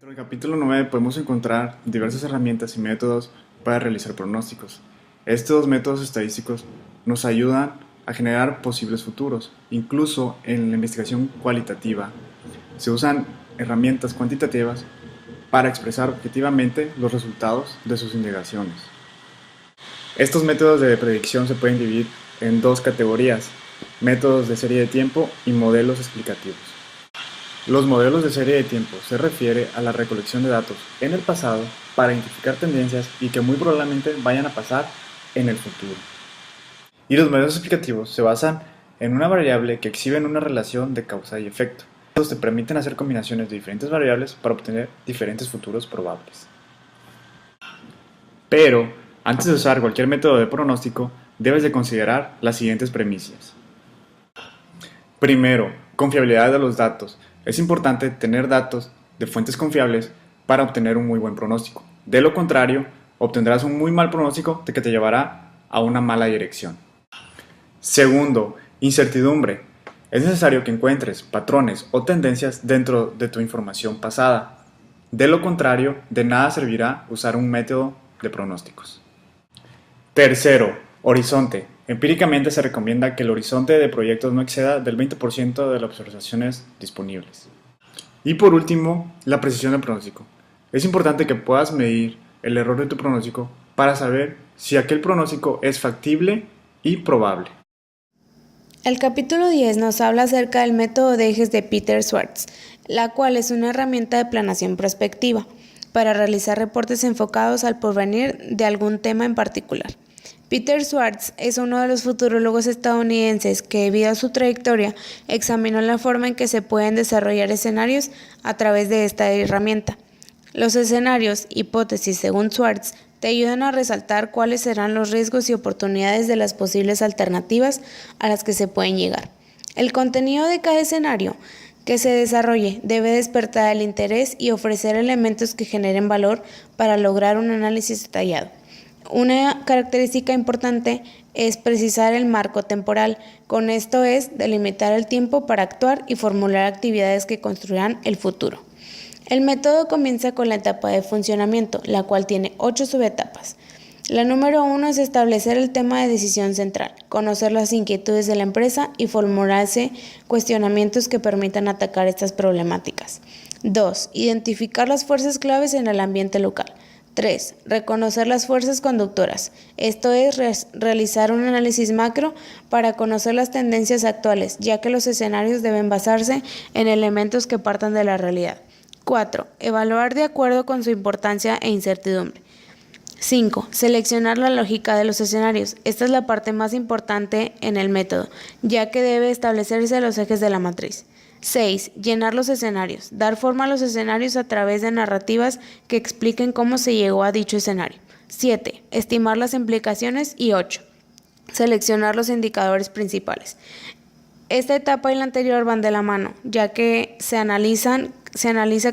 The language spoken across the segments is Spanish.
Dentro del capítulo 9 podemos encontrar diversas herramientas y métodos para realizar pronósticos. Estos métodos estadísticos nos ayudan a generar posibles futuros. Incluso en la investigación cualitativa se usan herramientas cuantitativas para expresar objetivamente los resultados de sus indagaciones. Estos métodos de predicción se pueden dividir en dos categorías: métodos de serie de tiempo y modelos explicativos. Los modelos de serie de tiempo se refiere a la recolección de datos en el pasado para identificar tendencias y que muy probablemente vayan a pasar en el futuro. Y los modelos explicativos se basan en una variable que exhiben una relación de causa y efecto. Estos te permiten hacer combinaciones de diferentes variables para obtener diferentes futuros probables. Pero, antes de usar cualquier método de pronóstico, debes de considerar las siguientes premisas. Primero, confiabilidad de los datos. Es importante tener datos de fuentes confiables para obtener un muy buen pronóstico. De lo contrario, obtendrás un muy mal pronóstico que te llevará a una mala dirección. Segundo, incertidumbre. Es necesario que encuentres patrones o tendencias dentro de tu información pasada. De lo contrario, de nada servirá usar un método de pronósticos. Tercero, horizonte. Empíricamente se recomienda que el horizonte de proyectos no exceda del 20% de las observaciones disponibles. Y por último, la precisión del pronóstico. Es importante que puedas medir el error de tu pronóstico para saber si aquel pronóstico es factible y probable. El capítulo 10 nos habla acerca del método de ejes de Peter Schwartz, la cual es una herramienta de planeación prospectiva para realizar reportes enfocados al porvenir de algún tema en particular. Peter Schwartz es uno de los futurólogos estadounidenses que, debido a su trayectoria, examinó la forma en que se pueden desarrollar escenarios a través de esta herramienta. Los escenarios, hipótesis según Schwartz, te ayudan a resaltar cuáles serán los riesgos y oportunidades de las posibles alternativas a las que se pueden llegar. El contenido de cada escenario que se desarrolle debe despertar el interés y ofrecer elementos que generen valor para lograr un análisis detallado. Una característica importante es precisar el marco temporal. Con esto es delimitar el tiempo para actuar y formular actividades que construirán el futuro. El método comienza con la etapa de funcionamiento, la cual tiene 8 subetapas. La número 1 es establecer el tema de decisión central, conocer las inquietudes de la empresa y formularse cuestionamientos que permitan atacar estas problemáticas. 2. Identificar las fuerzas claves en el ambiente local. 3. Reconocer las fuerzas conductoras. Esto es realizar un análisis macro para conocer las tendencias actuales, ya que los escenarios deben basarse en elementos que partan de la realidad. 4. Evaluar de acuerdo con su importancia e incertidumbre. 5. Seleccionar la lógica de los escenarios. Esta es la parte más importante en el método, ya que debe establecerse los ejes de la matriz. 6. Llenar los escenarios. Dar forma a los escenarios a través de narrativas que expliquen cómo se llegó a dicho escenario. 7. Estimar las implicaciones. Y 8. Seleccionar los indicadores principales. Esta etapa y la anterior van de la mano, ya que se analiza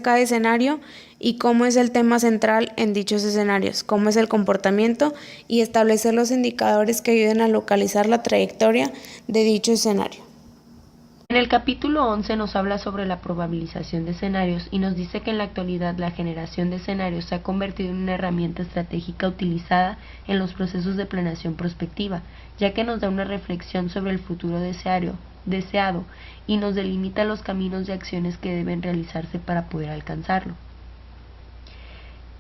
cada escenario y cómo es el tema central en dichos escenarios, cómo es el comportamiento y establecer los indicadores que ayuden a localizar la trayectoria de dicho escenario. En el capítulo 11 nos habla sobre la probabilización de escenarios y nos dice que en la actualidad la generación de escenarios se ha convertido en una herramienta estratégica utilizada en los procesos de planeación prospectiva, ya que nos da una reflexión sobre el futuro deseado y nos delimita los caminos y acciones que deben realizarse para poder alcanzarlo.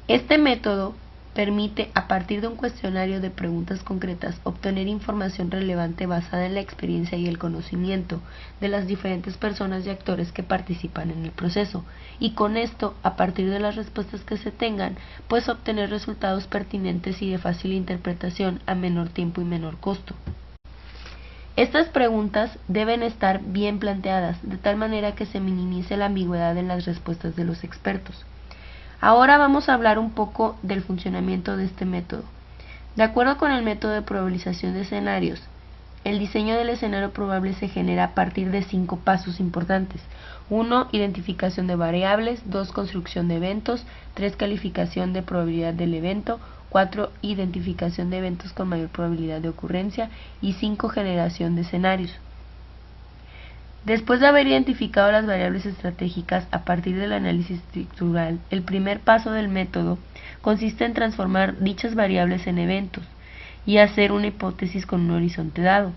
Este método permite, a partir de un cuestionario de preguntas concretas, obtener información relevante basada en la experiencia y el conocimiento de las diferentes personas y actores que participan en el proceso, y con esto, a partir de las respuestas que se tengan, pues obtener resultados pertinentes y de fácil interpretación a menor tiempo y menor costo. Estas preguntas deben estar bien planteadas, de tal manera que se minimice la ambigüedad en las respuestas de los expertos. Ahora vamos a hablar un poco del funcionamiento de este método. De acuerdo con el método de probabilización de escenarios, el diseño del escenario probable se genera a partir de 5 pasos importantes. 1. Identificación de variables. 2. Construcción de eventos. 3. Calificación de probabilidad del evento. 4. Identificación de eventos con mayor probabilidad de ocurrencia. Y 5. Generación de escenarios. Después de haber identificado las variables estratégicas a partir del análisis estructural, el primer paso del método consiste en transformar dichas variables en eventos y hacer una hipótesis con un horizonte dado.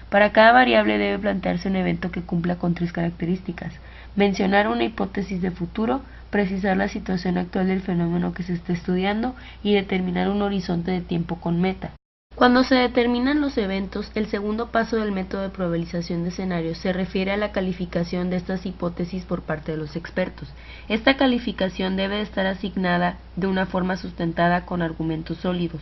Para cada variable debe plantearse un evento que cumpla con 3 características: mencionar una hipótesis de futuro, precisar la situación actual del fenómeno que se está estudiando y determinar un horizonte de tiempo con meta. Cuando se determinan los eventos, el segundo paso del método de probabilización de escenarios se refiere a la calificación de estas hipótesis por parte de los expertos. Esta calificación debe estar asignada de una forma sustentada con argumentos sólidos,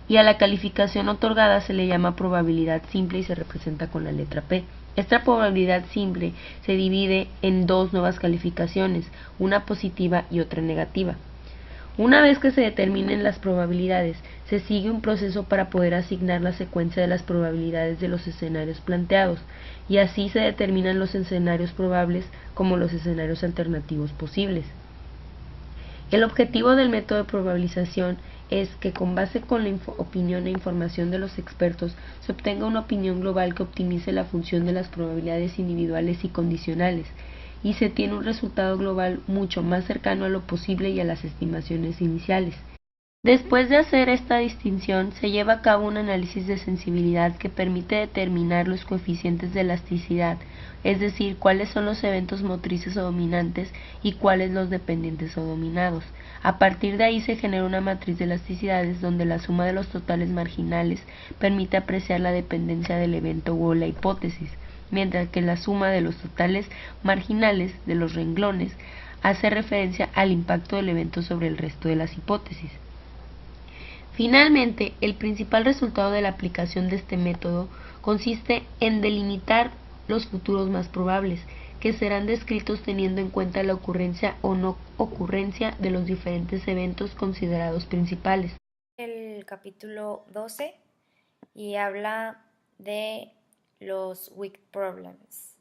y a la calificación otorgada se le llama probabilidad simple y se representa con la letra P. Esta probabilidad simple se divide en 2 nuevas calificaciones, una positiva y otra negativa. Una vez que se determinen las probabilidades, se sigue un proceso para poder asignar la secuencia de las probabilidades de los escenarios planteados, y así se determinan los escenarios probables como los escenarios alternativos posibles. El objetivo del método de probabilización es que, con base con la opinión e información de los expertos, se obtenga una opinión global que optimice la función de las probabilidades individuales y condicionales, y se tiene un resultado global mucho más cercano a lo posible y a las estimaciones iniciales. Después de hacer esta distinción, se lleva a cabo un análisis de sensibilidad que permite determinar los coeficientes de elasticidad, es decir, cuáles son los eventos motrices o dominantes y cuáles los dependientes o dominados. A partir de ahí se genera una matriz de elasticidades donde la suma de los totales marginales permite apreciar la dependencia del evento o la hipótesis, mientras que la suma de los totales marginales de los renglones hace referencia al impacto del evento sobre el resto de las hipótesis. Finalmente, el principal resultado de la aplicación de este método consiste en delimitar los futuros más probables, que serán descritos teniendo en cuenta la ocurrencia o no ocurrencia de los diferentes eventos considerados principales. El capítulo 12 y habla de los weak problems.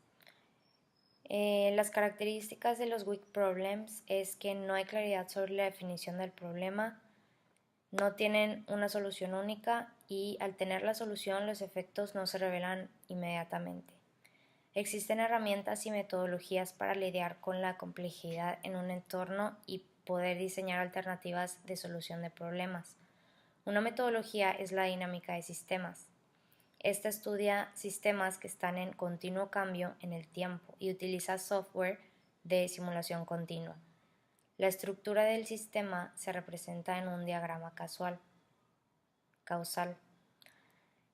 Las características de los weak problems es que no hay claridad sobre la definición del problema, no tienen una solución única y al tener la solución los efectos no se revelan inmediatamente. Existen herramientas y metodologías para lidiar con la complejidad en un entorno y poder diseñar alternativas de solución de problemas. Una metodología es la dinámica de sistemas. Esta estudia sistemas que están en continuo cambio en el tiempo y utiliza software de simulación continua. La estructura del sistema se representa en un diagrama causal.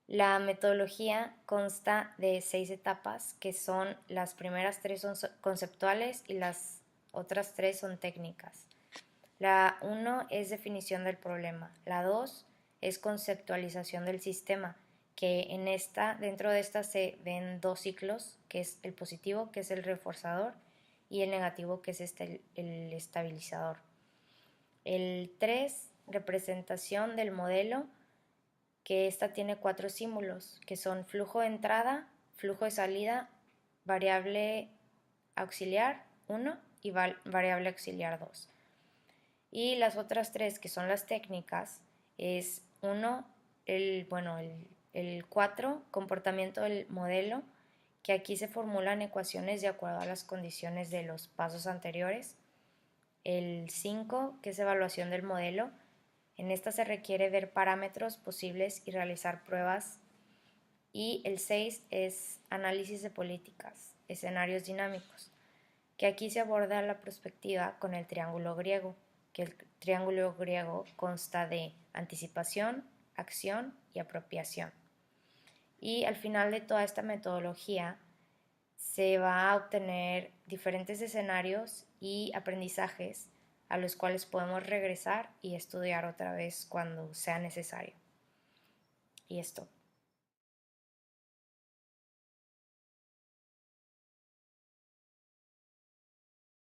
La metodología consta de 6 etapas, que son las primeras 3 son conceptuales y las otras 3 son técnicas. La 1 es definición del problema, la 2 es conceptualización del sistema, que dentro de esta se ven 2 ciclos, que es el positivo, que es el reforzador, y el negativo, que es el estabilizador. El 3, representación del modelo, que esta tiene 4 símbolos, que son flujo de entrada, flujo de salida, variable auxiliar 1 y variable auxiliar 2. Y las otras 3, que son las técnicas, es 1, el 4, comportamiento del modelo, que aquí se formulan ecuaciones de acuerdo a las condiciones de los pasos anteriores. El 5, que es evaluación del modelo. En esta se requiere ver parámetros posibles y realizar pruebas. Y el 6 es análisis de políticas, escenarios dinámicos, que aquí se aborda la perspectiva con el triángulo griego, que el triángulo griego consta de anticipación, acción y apropiación. Y al final de toda esta metodología se va a obtener diferentes escenarios y aprendizajes a los cuales podemos regresar y estudiar otra vez cuando sea necesario. Y esto.